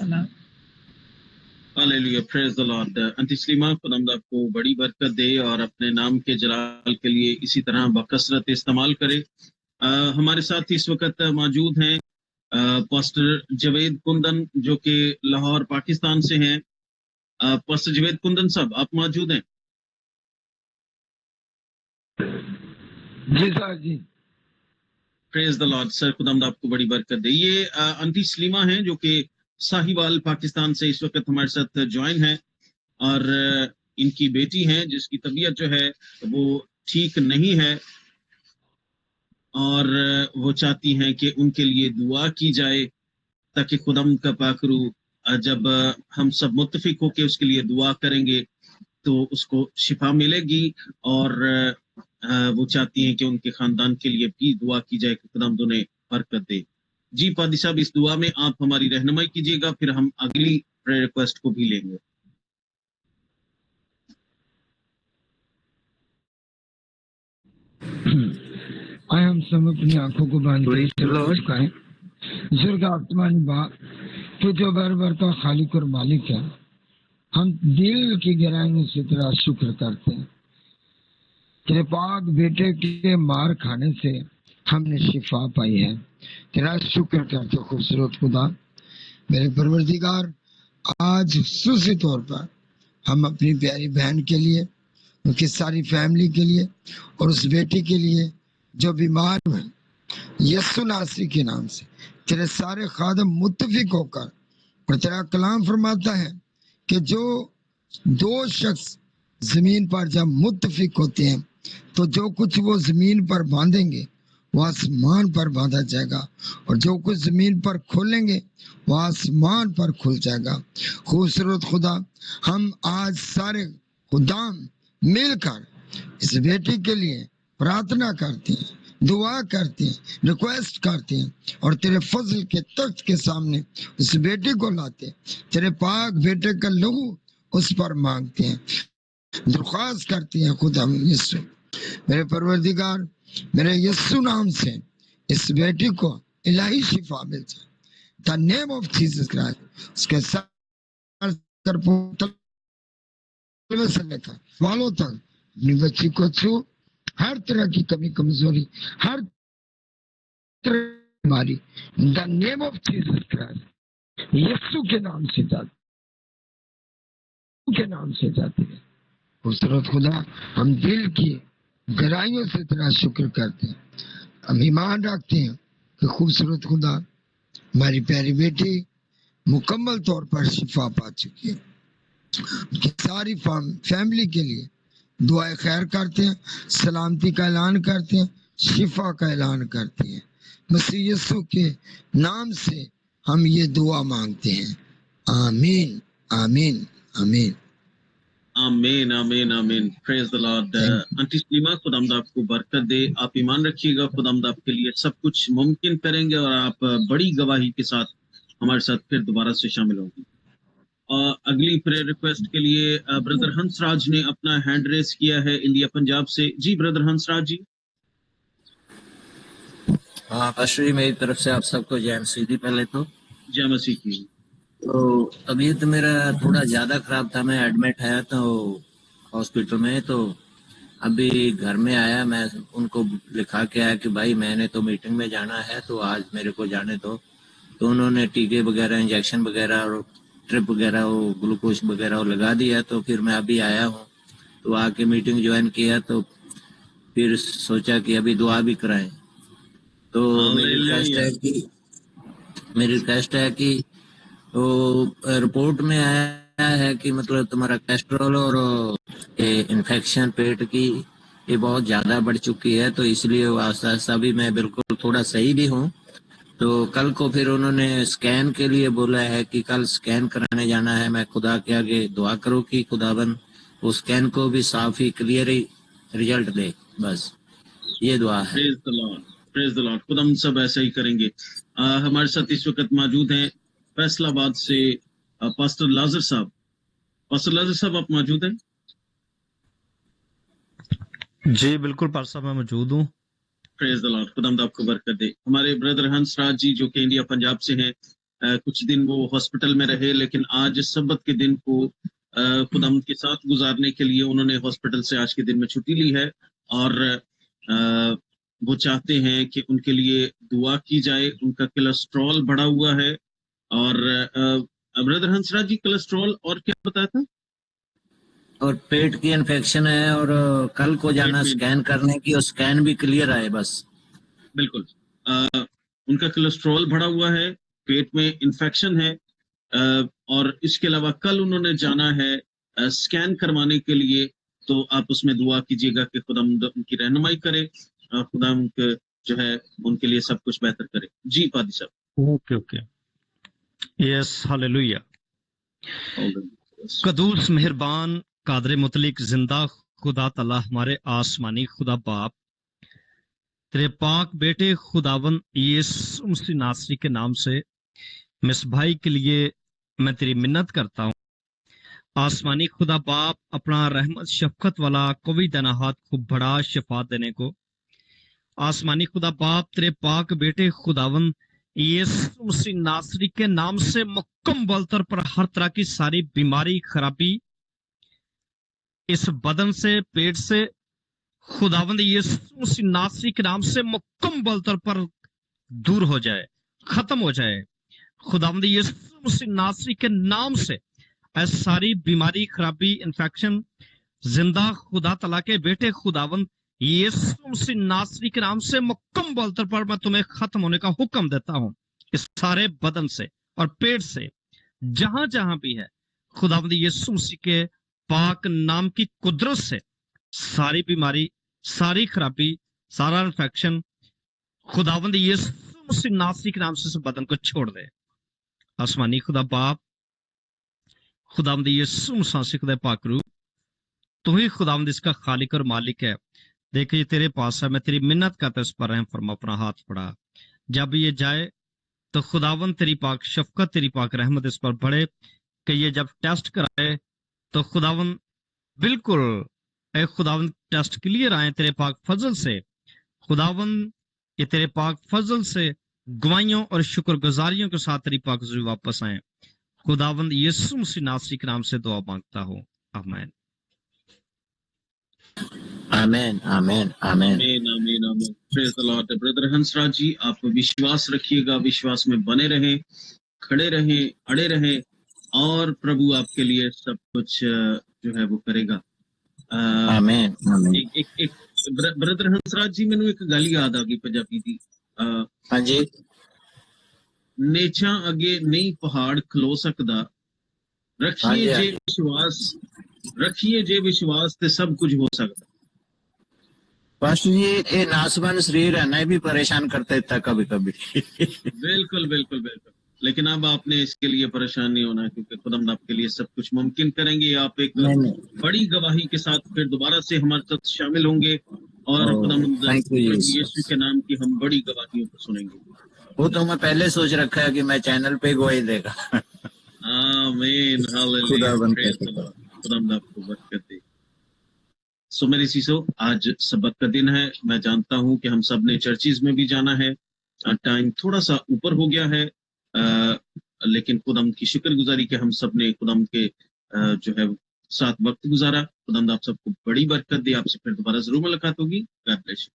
सलाम। Hallelujah, praise the Lord. Aunty Salima, खुदावंद आपको बड़ी बरकत दे और अपने नाम के जलाल के लिए इसी तरह बकसरत इस्तेमाल करे। हमारे साथ इस वक्त मौजूद हैं पास्टर जवेद कुंदन, जो कि लाहौर पाकिस्तान से हैं। पास्टर जवेद कुंदन साहब, आप मौजूद हैं? जी सर जी। प्रेज द लॉर्ड सर, खुदावंद आपको बड़ी बरकत दे। ये आंटी सलीमा हैं, जो कि साहिवाल पाकिस्तान से इस वक्त हमारे साथ ज्वाइन है, और इनकी बेटी हैं जिसकी तबीयत जो है वो ठीक नहीं है, और वो चाहती हैं कि उनके लिए दुआ की जाए, ताकि खुदावंद का पाकरू जब हम सब मुत्तफिक होकर उसके लिए दुआ करेंगे तो उसको शिफा मिलेगी। और वो चाहती हैं कि उनके खानदान के लिए भी दुआ की जाए कि खुदावंद उन्हें बरकत दे। जी पादी साहब, इस दुआ में आप हमारी रहनुमाई कीजिएगा, फिर हम अगली प्रेयर रिक्वेस्ट को भी लेंगे। आए हम सब अपनी आंखों को बांध कर जुर्ग आसमानी बाप, तो जो बरबरता खालिक और मालिक है, हम दिल की गहराइयों से तेरा शुक्र करते हैं। तेरे पाक बेटे के मार खाने से हमने शिफा पाई है, तेरा शुक्र करते खूबसूरत खुदा। मेरे परवरदिगार, आज खुसूसी तौर पर हम अपनी प्यारी बहन के लिए, उनकी सारी फैमिली के लिए और उस बेटी के लिए जो बीमार है, यीशु नासरी के नाम से तेरे सारे खादम मुत्तफिक होकर, और तेरा कलाम फरमाता है कि जो दो शख्स जमीन पर जब मुत्तफिक होते हैं तो जो कुछ वो जमीन पर बांधेंगे वो आसमान पर बांधा जाएगा, और जो कुछ जमीन पर खोलेंगे वो आसमान पर खुल जाएगा। खूबसूरत खुदा, हम आज सारे खुदाम मिलकर इस बेटी के लिए प्रार्थना करते हैं, दुआ करते हैं, रिक्वेस्ट करते हैं, और तेरे फजल के तख्त के सामने उस बेटे को लाते, तेरे पाक बेटे का लहू उस पर मांगते हैं, दरख्वास्त करते हैं खुदा यीशु। मेरे परवरदिगार, मेरे यीशु नाम से इस बेटी को इलाही शिफा मिल जाए। The name of Jesus Christ, उसके सर से लेकर बालों तक अपनी बच्ची को छू, हर तरह की कमी कमजोरी, हर तरह की बीमारी, the name of Jesus Christ, Yeshu के नाम से जाती, के नाम से जाती है। खूबसूरत खुदा, हम दिल की गहराइयों से तेरा शुक्र करते हैं। हम ईमान रखते हैं कि खूबसूरत खुदा, हमारी प्यारी बेटी मुकम्मल तौर पर शिफा पा चुकी है। उनकी सारी फैमिली के लिए दुआएं खैर करते हैं, सलामती का ऐलान करते हैं, शिफा का ऐलान करते हैं। मसीह यीशु के नाम से हम ये दुआ मांगते हैं। आमीन, आमीन, आमीन, आमीन, आमीन, आमीन। Praise the Lord. Aunty Salima, खुदावंद आपको बरकत दे। आप ईमान रखिएगा, खुदावंद आपके लिए सब कुछ मुमकिन करेंगे, और आप बड़ी गवाही के साथ हमारे साथ फिर दोबारा से शामिल होंगे। अगली प्रेयर रिक्वेस्ट के लिए ब्रदर हंसराज ने अपना हैंड रेस किया है, इंडिया पंजाब से। जी ब्रदर हंसराज जी। हाँ पास्टर जी, मेरी तरफ से आप सबको जय मसीह दी। पहले तो जय मसीह की। तो तबीयत मेरा थोड़ा ज्यादा खराब था, मैं एडमिट है तो हॉस्पिटल में। तो अभी घर में आया, मैं उनको लिखा के आया कि भाई मैंने तो मीटिंग में जाना है, तो आज मेरे को जाने दो। तो उन्होंने टीके वगैरह, इंजेक्शन वगैरह और ट्रिप वगैरह, वो ग्लूकोज वगैरह वो लगा दिया। तो फिर मैं अभी आया हूँ, तो आके मीटिंग ज्वाइन किया, तो फिर सोचा कि अभी दुआ भी कराएं। तो मेरी रिक्वेस्ट है कि वो रिपोर्ट में आया है कि मतलब तुम्हारा कोलेस्ट्रॉल और इन्फेक्शन पेट की ये बहुत ज्यादा बढ़ चुकी है, तो इसलिए आस्ता आस्ता भी मैं बिल्कुल थोड़ा सही भी हूँ। तो कल को फिर उन्होंने स्कैन के लिए बोला है कि कल स्कैन कराने जाना है। मैं खुदा के आगे दुआ करूँ कि खुदाबंद उस स्कैन को भी साफ ही क्लियर ही रिजल्ट दे, बस ये दुआ है। Praise the Lord, praise the Lord. खुदा हम सब ऐसा ही करेंगे। हमारे साथ इस वक्त मौजूद हैं फैसलाबाद से पास्टर लाजर साहब। पास्टर लाजर साहब, आप मौजूद हैं? जी बिल्कुल पास्टर साहब, मैं मौजूद हूँ। प्रेज द लॉर्ड, खुदा आपको बरकत दे। हमारे ब्रदर हंसराज जी, जो कि इंडिया पंजाब से हैं, کچھ دن وہ ہاسپٹل میں رہے، لیکن آج سبت کے دن کو خداوند کے ساتھ گزارنے کے لیے انہوں نے ہاسپٹل سے آج کے دن میں چھٹی لی ہے، اور وہ چاہتے ہیں کہ ان کے لیے دعا کی جائے. ان کا کولیسٹرول بڑھا ہوا ہے، اور بردر ہنسراج جی کولیسٹرول اور کیا بتایا تھا؟ اور پیٹ کی انفیکشن ہے، اور کل کو جانا پیٹ میں سکین کرنے کی، اور سکین بھی کلیئر آئے بس. بالکل. ان کا کولیسٹرول بڑھا ہوا ہے، پیٹ میں انفیکشن ہے، اور اس کے علاوہ کل انہوں نے جانا ہے سکین کروانے کے لیے. تو آپ اس میں دعا کیجیے گا کہ خدا ان کی رہنمائی کرے، اور خدا ان کے جو ہے ان کے لیے سب کچھ بہتر کرے. جی پادی صاحب. Okay yes hallelujah. قدوس مہربان قادر مطلق زندہ خدا تعالی، ہمارے آسمانی خدا باپ، تیرے پاک بیٹے خداوند یسوع مسیح ناصری کے نام سے مس بھائی کے لیے میں تیری منت کرتا ہوں. آسمانی خدا باپ، اپنا رحمت شفقت والا قوی دنا ہاتھ کو بڑا شفا دینے کو. آسمانی خدا باپ، تیرے پاک بیٹے خداوند یسوع مسیح ناصری کے نام سے مکمل طور پر ہر طرح کی ساری بیماری خرابی اس بدن سے، پیٹ سے، خداوند یسوع مسیح ناصری کے نام سے مکمل طور پر دور ہو جائے، ختم ہو جائے. خداوند یسوع مسیح ناصری کے نام سے ایسی ساری بیماری خرابی انفیکشن زندہ خدا تعالیٰ کے بیٹے خداوند یسوع مسیح ناصری کے نام سے مکمل طور پر میں تمہیں ختم ہونے کا حکم دیتا ہوں. اس سارے بدن سے اور پیٹ سے، جہاں جہاں بھی ہے، خداوند یسوع مسیح کے پاک نام کی قدرت سے ساری بیماری، ساری خرابی، سارا انفیکشن خداوند یسوع مسیح ناصری کے نام سے اس بدن کو چھوڑ دے. آسمانی خدا باپ، خداوند یسوع مسیح خدا پاک روح، تو ہی خداوند اس کا خالق اور مالک ہے. دیکھ یہ تیرے پاس ہے، میں تیری منت کرتا اس پر رحم فرما، اپنا ہاتھ بڑھا. جب یہ جائے تو خداوند تیری پاک شفقت، تیری پاک رحمت اس پر بڑھے، کہ یہ جب ٹیسٹ کرائے تو خداوند بالکل اے خداوند ٹیسٹ کلیئر آئے تیرے پاک فضل سے. خداوند یہ تیرے پاک فضل سے گواہیوں اور شکر گزاریوں کے ساتھ تیری پاک حضور واپس آئیں. خداوند یسوع مسیح ناصری کے نام سے دعا مانگتا ہوں، آمین. آمین آمین آمین. آمین آمین آمین. پریز دی لارڈ. بردر ہنسراج جی، آپ وشواس رکھیے گا، وشواس میں بنے رہیں، کھڑے رہیں، اڑے رہیں، اور پربھو آپ کے لیے سب کچھ جو ہے وہ کرے گا. آمین آمین. ایک بردر ہنسراج جی، مینوں ایک گل یاد آ گئی پنجابی دی. ہاں جی. نیچاں اگے نہیں پہاڑ کھلو سکدا، رکھیے جے وشواس، رکھیے جے وشواس تے سب کچھ ہو سکتا. پاسٹر جی، یہ ناسبان شریر ہے نا، یہ بھی پریشان کرتا تھا کبھی کبھی. بالکل بالکل بالکل. لیکن اب آپ نے اس کے لیے پریشان نہیں ہونا، کیونکہ خدا آپ کے لیے سب کچھ ممکن کریں گے. آپ ایک بڑی گواہی کے ساتھ پھر دوبارہ سے ہمارے ساتھ شامل ہوں گے، اور خدا یسوع کے نام کی ہم بڑی گواہیوں کو سنیں گے. وہ تو میں پہلے سوچ رکھا ہے کہ میں چینل پہ گواہی دے گا. آمین ہاللیلویا. خدا آپ کو برکت دے. سو میری سیسو، آج سبت کا دن ہے. میں جانتا ہوں کہ ہم سب نے چرچز میں بھی جانا ہے، ٹائم تھوڑا سا اوپر ہو گیا ہے، لیکن خداوند کی شکر گزاری کہ ہم سب نے خداوند کے جو ہے ساتھ وقت گزارا. خداوند آپ سب کو بڑی برکت دے. آپ سے پھر دوبارہ ضرور ملاقات ہوگی. God bless you.